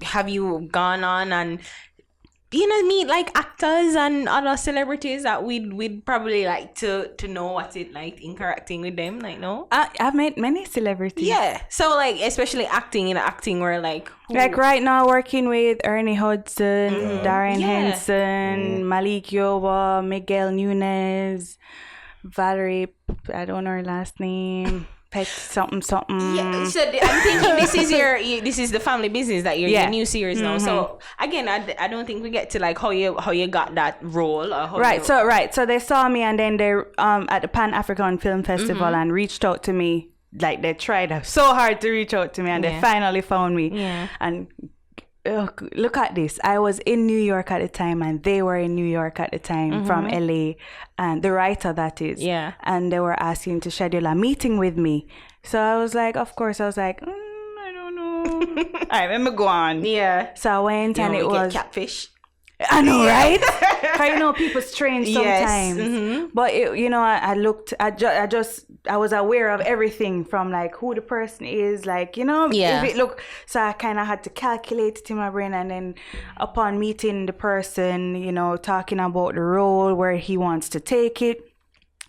have you gone on and meet like actors and other celebrities that we'd probably like to know what's it like interacting with them, like, no? I've met many celebrities. Yeah. So like, especially acting where like like right now working with Ernie Hudson, Darren Henson, Malik Yoba, Miguel Nunez, Valerie, I don't know her last name. Pet something. Yeah, so I'm thinking this is the family business that your new series now. So again, I don't think we get to like how you got that role or how So they saw me and then they at the Pan African Film Festival and reached out to me. Like they tried so hard to reach out to me and they finally found me. Yeah. And look at this. I was in New York at the time and they were in New York at the time from LA, and the writer that is. Yeah. And they were asking to schedule a meeting with me. So I was like, of course, I was like, I don't know. All right, let me go on. Yeah. So I went and it was catfish. I know, right? How people strange sometimes. Yes. But I looked. I was aware of everything from like who the person is, like if it look. So I kind of had to calculate it in my brain, and then upon meeting the person, talking about the role, where he wants to take it,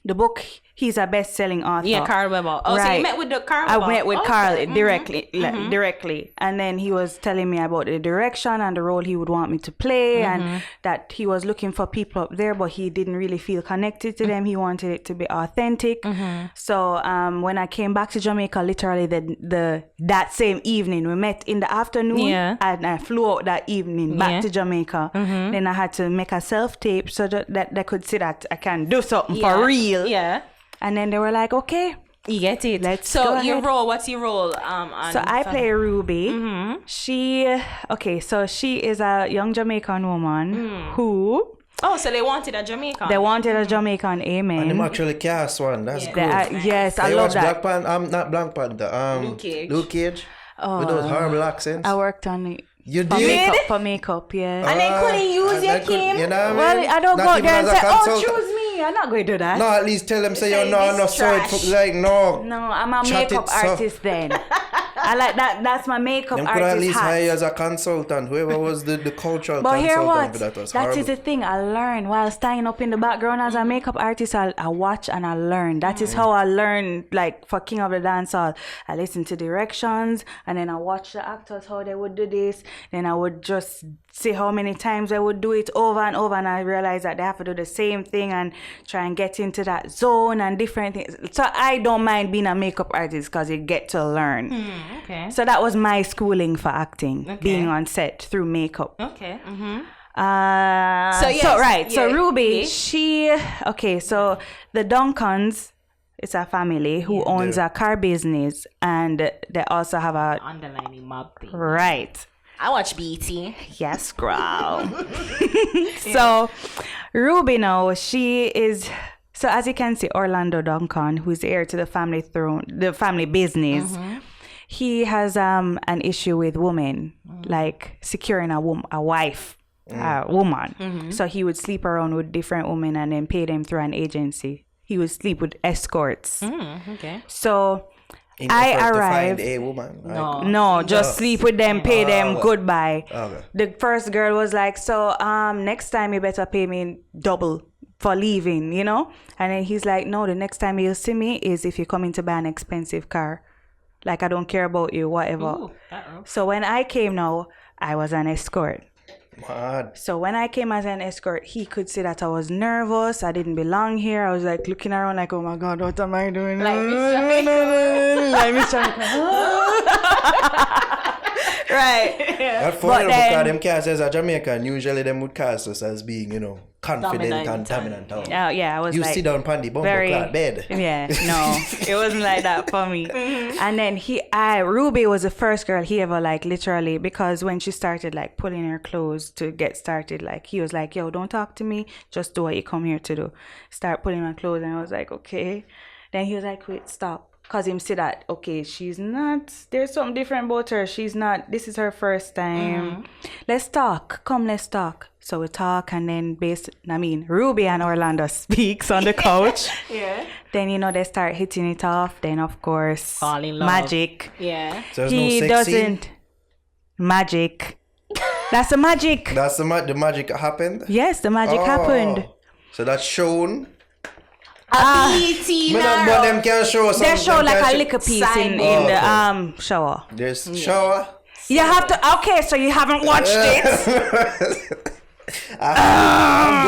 the book. He's a best-selling author. Yeah, Carl Weber. Oh, right. So you met with the Carl I Weber? met with Carl directly. And then he was telling me about the direction and the role he would want me to play and that he was looking for people up there, but he didn't really feel connected to them. He wanted it to be authentic. So when I came back to Jamaica, literally that same evening, we met in the afternoon and I flew out that evening back to Jamaica. Then I had to make a self-tape so that they could see that I can do something for real. Yeah. And then they were like, okay. You get it. What's your role? So I play Ruby. She is a young Jamaican woman who... Oh, so they wanted a Jamaican. They wanted a Jamaican, amen. And them actually cast one. That's good. Yes, I love that. Not Black Panther. Luke Cage. With those horrible accents. I worked on it. You did? For makeup, yeah. And they couldn't use your Kim? You know what Well, I mean? I don't Not go even there and as a say, consult- choose me. I'm not going to do that. No, at least tell them, say, you're no, this sorry. trash. Like, no. No, I'm a Chat makeup it, so- artist then. I like that. That's my makeup Them could artist at least hat. hire you as a consultant. Whoever was the cultural But consultant hear what? for that was That horrible. is the thing I learned while standing up in the background as a makeup artist. I watch and I learn. That is how I learn. Like for King of the Dancehall, I listen to directions and then I watch the actors how they would do this. Then I would just see how many times I would do it over and over, and I realized that they have to do the same thing and try and get into that zone and different things. So I don't mind being a makeup artist because you get to learn. Okay. So that was my schooling for acting, being on set through makeup. Okay. So Ruby, so the Duncans, it's a family who owns a car business, and they also have a underlining mob thing. Right. I watch BT. Yes, girl. So Ruby now, she is, so as you can see, Orlando Duncan, who's heir to the family throne, the family business, he has an issue with women, like securing a wife, a woman. So he would sleep around with different women and then pay them through an agency. He would sleep with escorts. Okay. So In I effort arrived. to find a woman. No, just sleep with them, pay them, goodbye. Okay. The first girl was like, so next time you better pay me double for leaving, And then he's like, no, the next time you'll see me is if you come in to buy an expensive car. Like, I don't care about you, whatever. Ooh, so when I came now, I was an escort. Mad. So when I came as an escort, he could see that I was nervous. I didn't belong here. I was like looking around like, oh my God, what am I doing? Like Mr. Right. That's funny because them cast as a Jamaican, usually them would cast us as being, confident and dominant. I was you like, sit down on the bumper cloth bed. Yeah, no, it wasn't like that for me. And then Ruby was the first girl he ever like literally, because when she started like pulling her clothes to get started, like he was like, yo, don't talk to me, just do what you come here to do. Start pulling my clothes, and I was like, okay. Then he was like, wait, stop. Because him said that, okay, she's not, there's something different about her. She's not, this is her first time. Let's talk. Come, let's talk. So we talk, and then Ruby and Orlando speaks on the couch. Yeah. Then, they start hitting it off. Then, of course, fall in love. Magic. Yeah. So He no sex doesn't. scene? Magic. That's the magic. That's the magic happened? Yes, the magic happened. So that's shown. BT But them can show something. They show like a liquor piece in the shower. There's shower. You have to. Okay, so you haven't watched it. I'm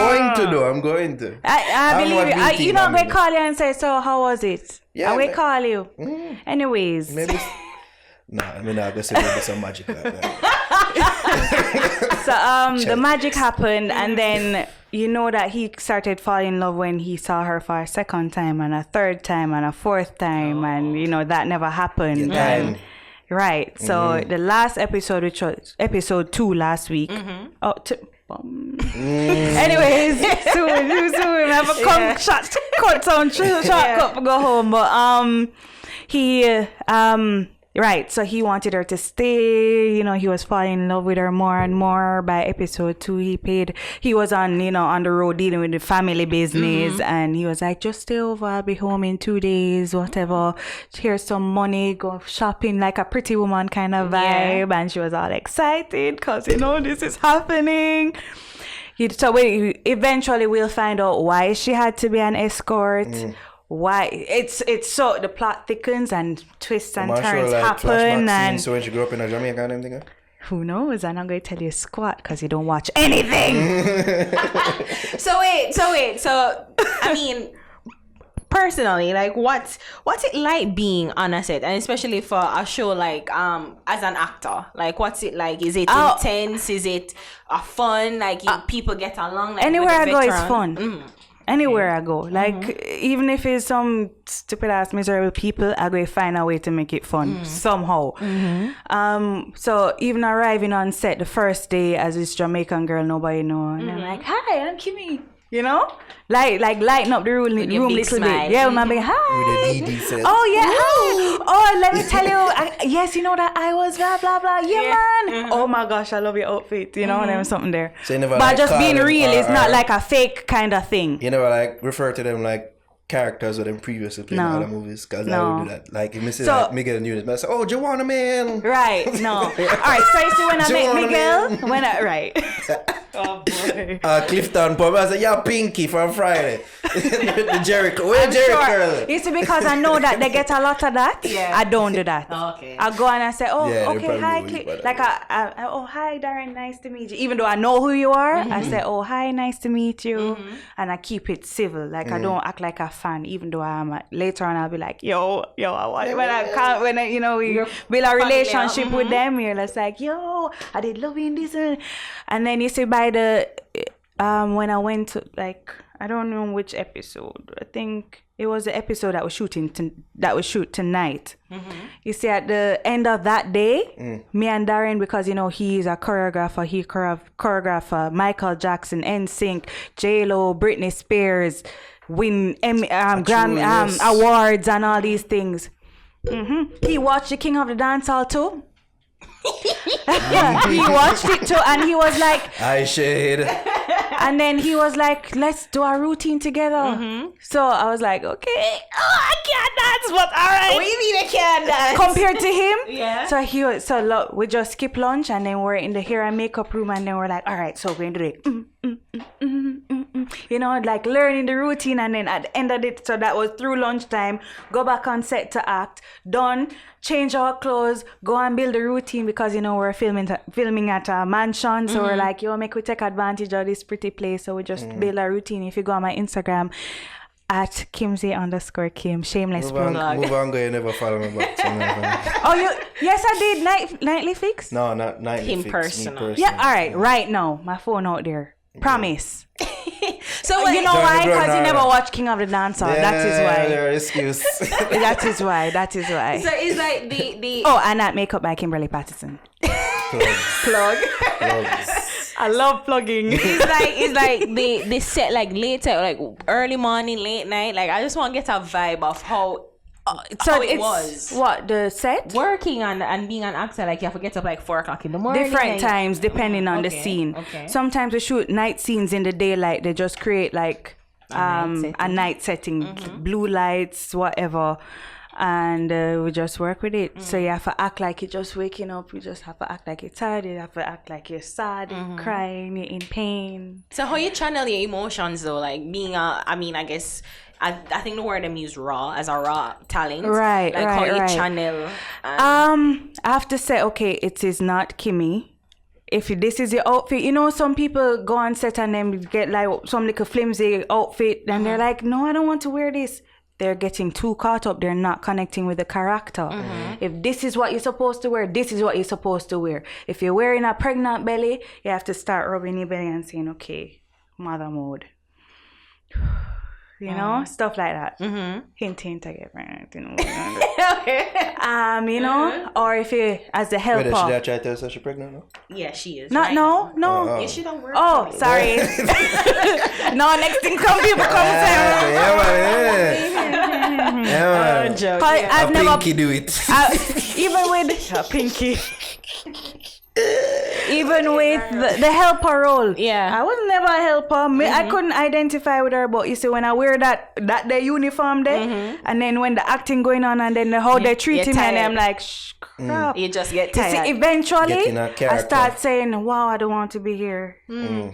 going to. I believe you. You know, we call you and say, so how was it? Yeah, I will call you. Anyways. Maybe. Nah, I mean, I guess it will be some magic like that. So the magic happened, and then you know that he started falling in love when he saw her for a second time and a third time and a fourth time, and you know that never happened. And, right. So the last episode, which was episode 2 last week. Anyways, soon have a cut down, shortcut, go home. But he right, so he wanted her to stay. You know, he was falling in love with her more and more. By episode 2, he was on, you know, on the road dealing with the family business, and he was like, just stay over, I'll be home in 2 days, whatever. Here's some money, go shopping, like a pretty woman kind of vibe. And she was all excited because, you know, this is happening. So eventually we'll find out why she had to be an escort. Why it's so the plot thickens and twists and turns happen, and so when she grew up in a Jamaica and everything. Who knows? I'm not going to tell you squat because you don't watch anything. So wait. So I mean, personally, like, what's it like being on a set, and especially for a show like as an actor? Like, what's it like? Is it intense? Is it fun? Like, people get along? Like, anywhere I go is fun. Anywhere I go, like even if it's some stupid ass miserable people, I go find a way to make it fun somehow. So even arriving on set the first day as this Jamaican girl nobody know, and I'm like, hi, I'm Kimmy. You know, like lighten up the room little bit. Yeah, with my big hi. With the DD set. Oh yeah, hi. Oh, let me tell you. Yes, you know that I was blah blah blah. Yeah, man. Oh my gosh, I love your outfit. You know, and there was something there. So you never, but like, just being real is not or like a fake kind of thing. You never like refer to them like characters of them previously played in other movies, because I would do that. Like if me say like Miguel Nunes, I say, oh, Joanna man. Right. No. All right. So you see when I met Miguel, right. Oh boy. Clifton Pub. I said, yeah, Pinky from Friday. The Jericho. Where Jericho? It's because I know that they get a lot of that. Yeah. I don't do that. Okay. I go and I say, oh, okay, hi, like oh, hi, Darren, nice to meet you. Even though I know who you are, I say, oh, hi, nice to meet you, and I keep it civil. Like I don't act like a fan, even though I am. Later on, I'll be like, yo, I want it. When I, you know, we build a relationship with them, you're just like, yo, I did love you in this, and then you see by the when I went to, like, I don't know which episode. I think it was the episode that was shoot tonight. You see, at the end of that day, me and Darren, because you know he's a choreographer, he choreographer Michael Jackson, NSYNC, J-Lo, Britney Spears, win Grammy awards and all these things. He watched the King of the Dancehall too. He watched it too, and he was like, I shade. And then he was like, let's do a routine together. So I was like, okay, I can't dance, but all right. What do you mean I can't dance? Compared to him, yeah. So look, we just skip lunch, and then we're in the hair and makeup room, and then we're like, all right, so we're going to do it. You know, like learning the routine, and then at the end of it, so that was through lunchtime, go back on set to act, done, change our clothes, go and build the routine, because you know we're filming at a mansion, so we're like, yo, make we take advantage of this pretty place, so we just build a routine. If you go on my Instagram at Kimsey_Kim, shameless plug. Move on, go, you never follow me back. Yes, I did. Nightly Fix? No, not Nightly Him Fix. personal. Me Yeah, all right, right now, my phone out there. Promise. So you know why? Because you never watched King of the Dancehall. Yeah, that is why. Your excuse. That is why. So it's like the Oh, and that makeup by Kimberly Patterson. Plug. I love plugging. It's like the set, like later, like early morning, late night. Like I just want to get a vibe of how it was. What, the set? Working and being an actor, like you have to get up like 4:00 in the morning. Different times depending on the scene. Okay. Sometimes we shoot night scenes in the daylight. They just create like a night setting, blue lights, whatever. And we just work with it. So you have to act like you're just waking up. You just have to act like you're tired. You have to act like you're sad, you're crying, you're in pain. So how you channel your emotions though? Like being I guess I think the word them use raw as a raw talent. Right, like right, how you right. channel. I have to say, okay, it is not Kimmy. If this is your outfit, you know, some people go on set and then get like some little flimsy outfit and they're like, no, I don't want to wear this. They're getting too caught up. They're not connecting with the character. If this is what you're supposed to wear, this is what you're supposed to wear. If you're wearing a pregnant belly, you have to start rubbing your belly and saying, okay, mother mode. You know, stuff like that. Hint, hint, I get pregnant. You know, you know, or if you, as the helper. Wait, should I try to tell her she's pregnant now? Yeah, she is. Not, right no. You should have worked. Oh, sorry. No, next thing some people come say. Yeah. Joke. I've never Pinky do it. even with Pinky. Even with the helper role, I was never a helper. I couldn't identify with her, but you see, when I wear that the uniform there, and then when the acting going on, and then how they treat me, and I'm like, crap. You just get You tired. see, eventually, a I character. start saying, wow, I don't want to be here.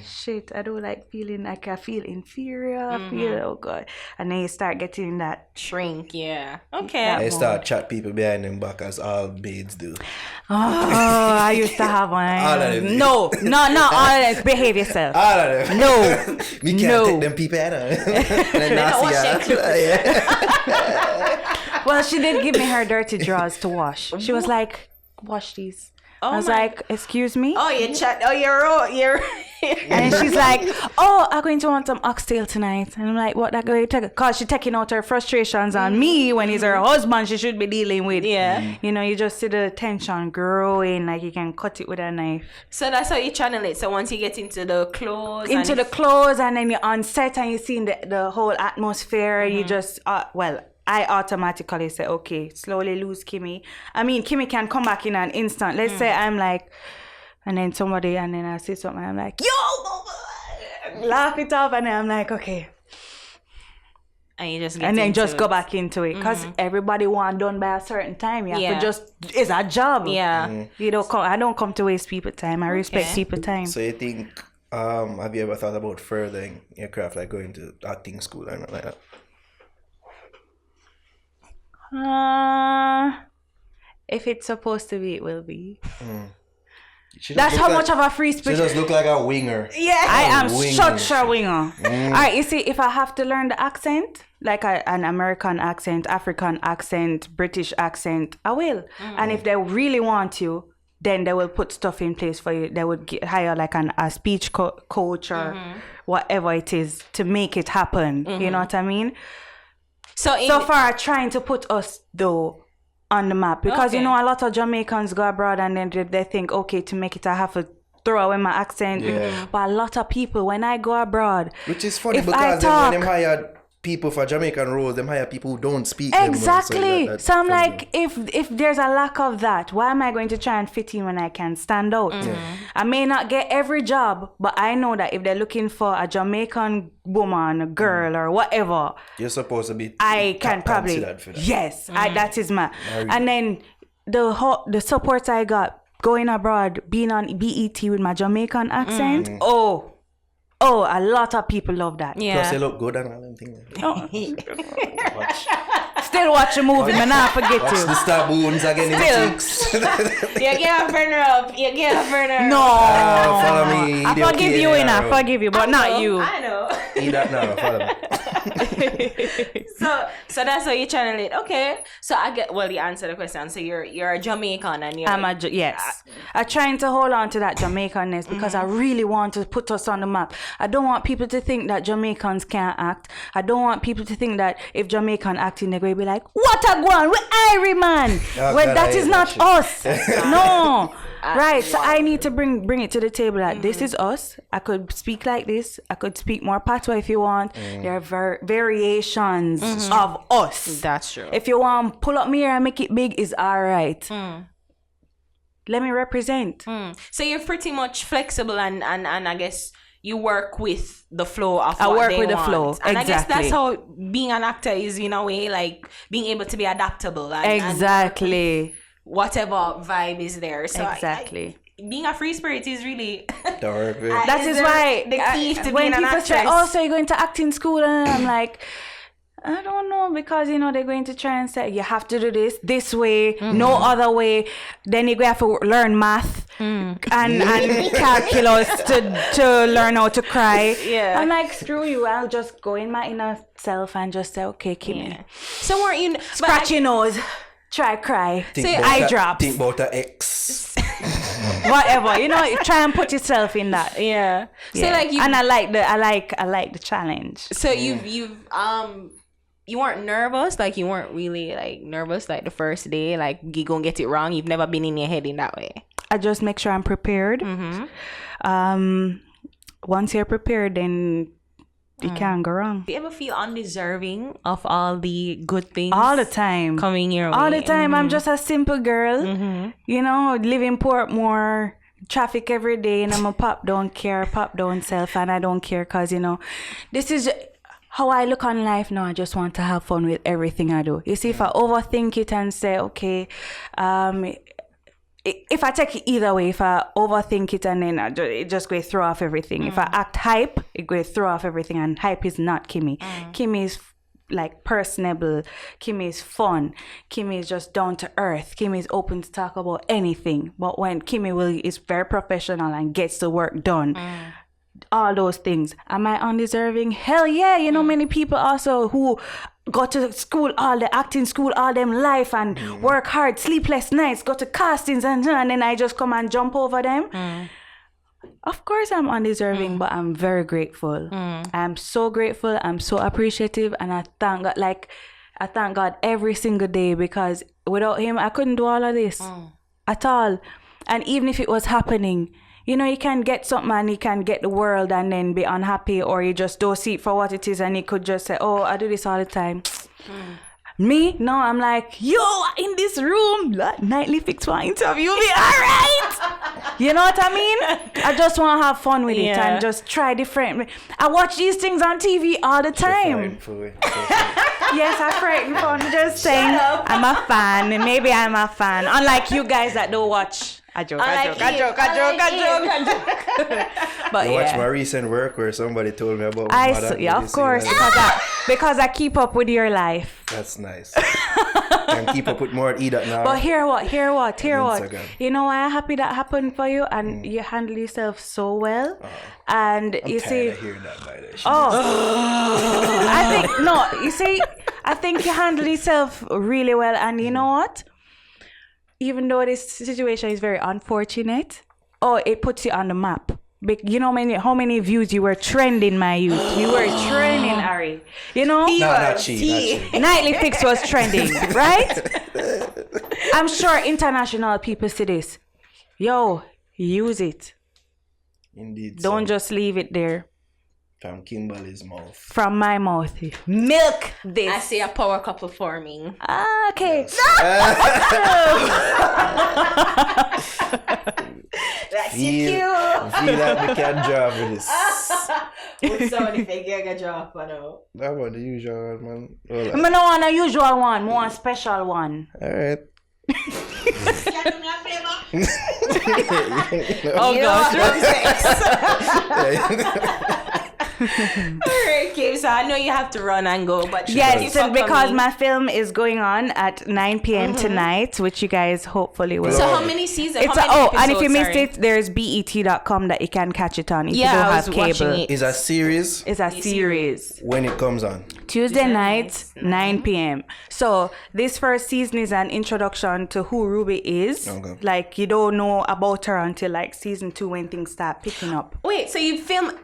Shit, I don't like feeling like I feel inferior. I feel, oh God. And then you start getting that. Shrink, yeah. Okay. I start chat people behind them back as all maids do. Oh, I used to have one. All of them. No, not all of them. Behave yourself. All of them. No. We can't take them people out. Well, she did give me her dirty drawers to wash. She was like, wash these. I was like, excuse me? Oh, you chat. Oh, you're. And she's like, oh, I'm going to want some oxtail tonight. And I'm like, what that going to take? Because she's taking out her frustrations on me when he's her husband she should be dealing with. Yeah. You know, you just see the tension growing, like you can cut it with a knife. So that's how you channel it. So once you get into the clothes. Into the clothes, and then you're on set and you're seeing the whole atmosphere, you just, I automatically say, okay, slowly lose Kimmy. I mean, Kimmy can come back in an instant. Let's say I'm like, and then I say something, I'm like, yo, laugh it off, and then I'm like, okay. And you just get and then into just it. go back into it. Because everybody want done by a certain time. You have to just, it's a job. Yeah. You don't come, I don't come to waste people's time. I respect people's time. So you think, have you ever thought about furthering your craft, like going to acting school or anything like that? If it's supposed to be, it will be. She That's how like, much of a free speech. She just look like a winger. Yeah, I am winger. such a winger. All right, you see, if I have to learn the accent, like an American accent, African accent, British accent, I will. And if they really want you, then they will put stuff in place for you. They would hire like a speech coach or whatever it is to make it happen. You know what I mean? So far, trying to put us though on the map, because you know a lot of Jamaicans go abroad and then they think, okay, to make it I have to throw away my accent. But a lot of people, when I go abroad, which is funny, if because I when them hire people for Jamaican roles, them hire people who don't speak exactly. them well, so I'm like, if there's a lack of that, why am I going to try and fit in when I can stand out? I may not get every job, but I know that if they're looking for a Jamaican woman, a girl, or whatever, you're supposed to be. I can probably for that. yes, that is my. And then the support I got going abroad, being on BET with my Jamaican accent. Oh, a lot of people love that. Yeah. Plus, they look good and all them things. Still watch a movie, man. I forget Watch you. the star bones again in the cheeks. You get a burner up. You get a burner. No. Follow me. I forgive you, I forgive you, but not you. I know. Eat that now. Follow me. So that's how you channel it. Okay. So I get, well, you answer the question. So you're a Jamaican and you're. Yes. I'm trying to hold on to that Jamaicanness because I really want to put us on the map. I don't want people to think that Jamaicans can't act. I don't want people to think that if Jamaican acting, they're going to be like, what a guan, we're Irie man. Well, that is not us. No. Right. So I need to bring it to the table that this is us. I could speak like this. I could speak more patois if you want. There are variations of us. That's true. If you want to pull up me here and make it big, is all right. Let me represent. So you're pretty much flexible and I guess you work with the flow of I what work they with the want. flow. And I guess Exactly. that's how being an actor is, in a way, like being able to be adaptable. And Exactly. whatever vibe is there. So Exactly. being a free spirit is really Dark. That is why the key to when being an people say, actress. "Oh, so you're going to acting school," and I'm like, I don't know, because they're going to try and say you have to do this way, no other way. Then you have to learn math and calculus to learn how to cry. Yeah. I'm like, screw you. I'll just go in my inner self and just say, okay, Kimmy, So weren't you scratch your nose, try cry, eye drops, Think about the X. whatever. Try and put yourself in that. Yeah. So Yeah. like you And I like the challenge. So you've you weren't nervous, like you weren't really like nervous like the first day, like you gonna get it wrong. You've never been in your head in that way. I just make sure I'm prepared. Once you're prepared, then you can't go wrong. Do you ever feel undeserving of all the good things All the time. coming your way? All the time. I'm just a simple girl, live in Portmore, traffic every day, and I'm a pop don't care, pop don't self, and I don't care because, this is how I look on life now. I just want to have fun with everything I do. You see, if I overthink it and say, okay, if I take it either way, if I overthink it and then it just go throw off everything. If I act hype, it go throw off everything, and hype is not Kimmy. Kimmy is like personable. Kimmy is fun. Kimmy is just down to earth. Kimmy is open to talk about anything. But when Kimmy is very professional and gets the work done, all those things. Am I undeserving? Hell yeah. Many people also who go to school, acting school all them life and work hard, sleepless nights, go to castings and then I just come and jump over them. Of course I'm undeserving, but I'm very grateful. I'm so grateful. I'm so appreciative, and I thank God. I thank God every single day, because without him, I couldn't do all of this at all. And even if it was happening, you can get something and you can get the world and then be unhappy, or you just don't see it for what it is, and you could just say, oh, I do this all the time. Me? No, I'm like, yo, in this room, nightly fix one interview me, all right? You know what I mean? I just want to have fun with it and just try different. I watch these things on TV all the time. Yes, I frightened for. I'm just saying, I'm a fan. Maybe I'm a fan. Unlike you guys that don't watch. I joke. But I watched my recent work where somebody told me about my mother. Of course, because I keep up with your life. That's nice. And keep up with more Edith now. But hear what? Instagram. You know why I'm happy that happened for you, and you handle yourself so well. And I'm you see, of hearing that by the way. I think you handle yourself really well, and you know what? Even though this situation is very unfortunate, it puts you on the map. How many views you were trending, my youth. You were trending, Ari. Not she. Nightly Fix was trending, right? I'm sure international people see this. Yo, use it. Indeed. Don't just leave it there. From Kimberly's mouth. From my mouth. Milk this. I see a power couple forming. Okay. Yes. That's Feel like we can drive with this. Somebody figure a drop, That one, the usual one, man. I don't want a usual one. I want a special one. Alright. Oh gosh. Alright, Kim, so I know you have to run and go, but yes, because my film is going on at 9 p.m. tonight, which you guys hopefully will. So how many seasons? And if you missed it, there's bet.com that you can catch it on if you don't have cable. It's a series. It's a series. When it comes on? Tuesday night, 9 p.m. So this first season is an introduction to who Ruby is. Okay. Like, you don't know about her until like season 2 when things start picking up. Wait, so you film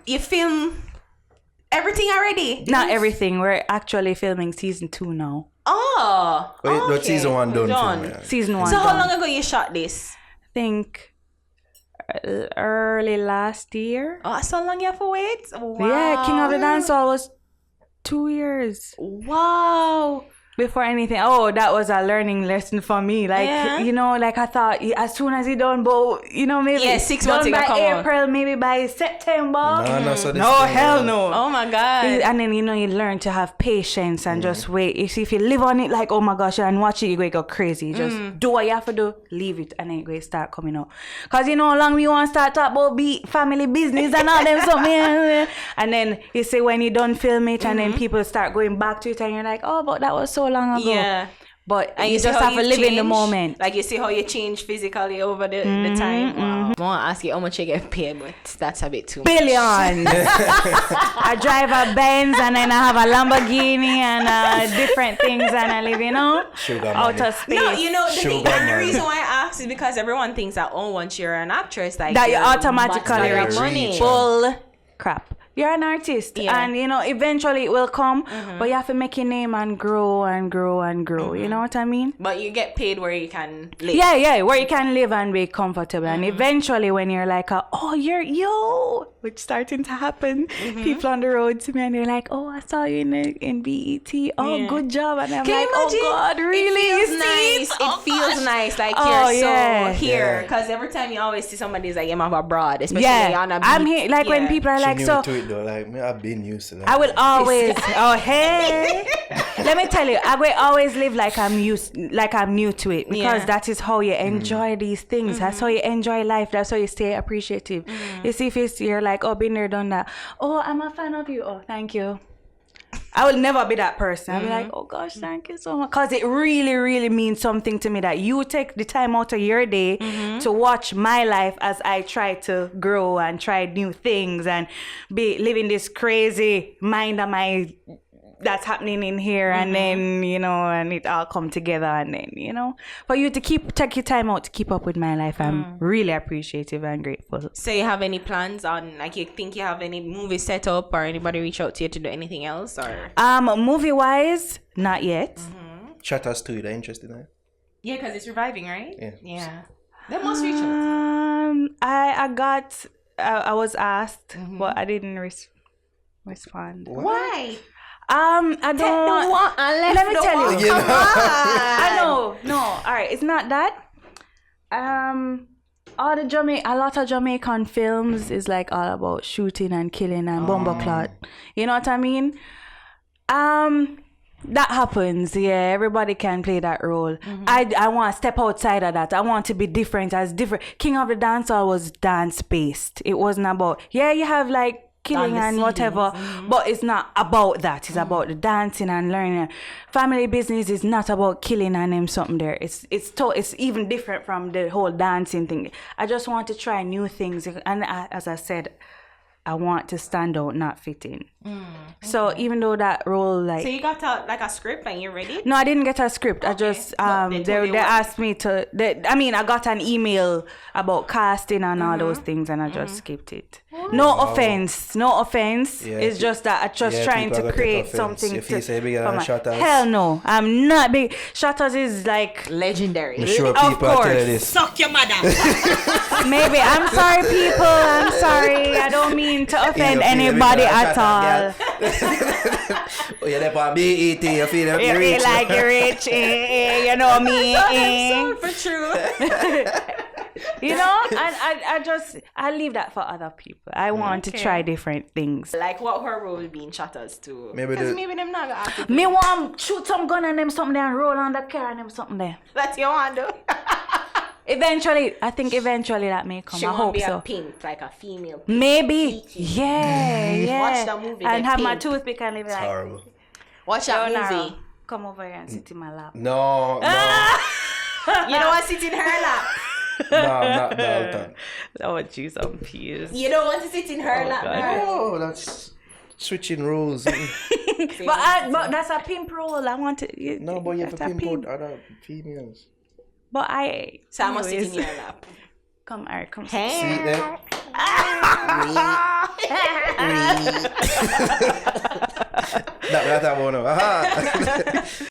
everything already? Not everything. We're actually filming season 2 now. Oh. Wait, okay. But season 1 done. Season 1 So done. how long ago you shot this? I think early last year. Oh, so long you have to wait? Wow. Yeah, King of the Dancehall was 2 years. Wow. before anything, that was a learning lesson for me. Like, you know, like I thought as soon as he done, but you know, maybe 6 months done by come April, maybe by September. No, hell no. Oh my God. And then, you know, you learn to have patience and just wait. You see, if you live on it like, oh my gosh, and watch it, you're going to go crazy. Just do what you have to do, leave it, and then it's going to start coming out. Because, you know, how long we want to start talk about family business and all them something. And then you see when you done film it, and then people start going back to it, and you're like, oh, but that was so long ago. Yeah. But and you just have to live in the moment. Like, you see how you change physically over the time. Wow. I want to ask you how much you get paid, but that's a bit too much. Billions. I drive a Benz, and then I have a Lamborghini and different things, and I live, you know, outer space. No, you know, the reason why I ask is because everyone thinks that, once you're an actress, like, that you automatically rich money. Bull crap. You're an artist, and you know, eventually it will come, but you have to make your name and grow and grow and grow. You know what I mean? But you get paid where you can live. Yeah, where you can live and be comfortable. And eventually, when you're like, which starting to happen, people on the road to me, and they're like, oh, I saw you in BET. Oh, good job. And I'm like, oh God, really? It feels nice. It feels nice. Like, you're so here. Because every time you always see somebody's like, I'm abroad, especially on a beat. I'm here. Like, when people are like, so. Though, like, I've been used to that. I will always let me tell you, I will always live like I'm new to it, because that is how you enjoy these things. That's how you enjoy life. That's how you stay appreciative. You see, if you're like, oh, been there, done that. Oh, I'm a fan of you. Oh, thank you. I will never be that person. I'll be like, oh gosh, thank you so much. Because it really, really means something to me that you take the time out of your day to watch my life as I try to grow and try new things and be living this crazy mind of my that's happening in here, and then, you know, and it all come together, and then, you know, for you to take your time out to keep up with my life, I'm really appreciative and grateful. So you have any plans on, like, you think you have any movie set up, or anybody reach out to you to do anything else, or? Movie wise, not yet. Shottas too, you're interested in it? Yeah, because it's reviving, right? Yeah. They must reach out. I was asked, but I didn't respond. Why? I don't want. Let me tell you. Come on. I know. No. All right. It's not that. A lot of Jamaican films is like all about shooting and killing and bumbleclot. You know what I mean? That happens. Yeah, everybody can play that role. I want to step outside of that. I want to be different. King of the Dancehall was dance based. It wasn't about you have like killing and whatever, but it's not about that. It's about the dancing and learning. Family business is not about killing and something there. It's even different from the whole dancing thing. I just want to try new things, and as I said, I want to stand out, not fit in. So even though that role, like... So you got a script and you're ready? No, I didn't get a script. Okay. I just, they asked me to... I got an email about casting and all those things, and I just skipped it. No offense. Yeah. It's just that I'm just trying to create something. If you say bigger than Shottas. Hell no, I'm not big. Shottas is like... legendary. I'm sure people are telling this. Suck your mother. Maybe. I'm sorry, people. I'm sorry. I don't mean to offend anybody at all. Oh, you're there for BET, you feel like you're rich. Like you're rich, you know me. For true. You know, and I leave that for other people. I want to try different things. Like, what her role will be in Shottas too? Maybe them not gonna have to me want shoot some gun and them something there and roll on the car and them something there. That's your want to do. Eventually, I think that may come. I hope so. A pimp, like a female pimp. Maybe. Yeah. Watch that movie. And have my toothpick and live like. Horrible. Watch that movie. Come over here and sit in my lap. No. You don't want to sit in her lap. No, I'm not Dalton. I want you some peas. You don't want to sit in her lap. No, that's switching rules. but that's a pimp role. I want to. No, but you have to pimp out other females. But so I must sit in your lap. Come, Ari, come. Hey. See them? That's what I want to.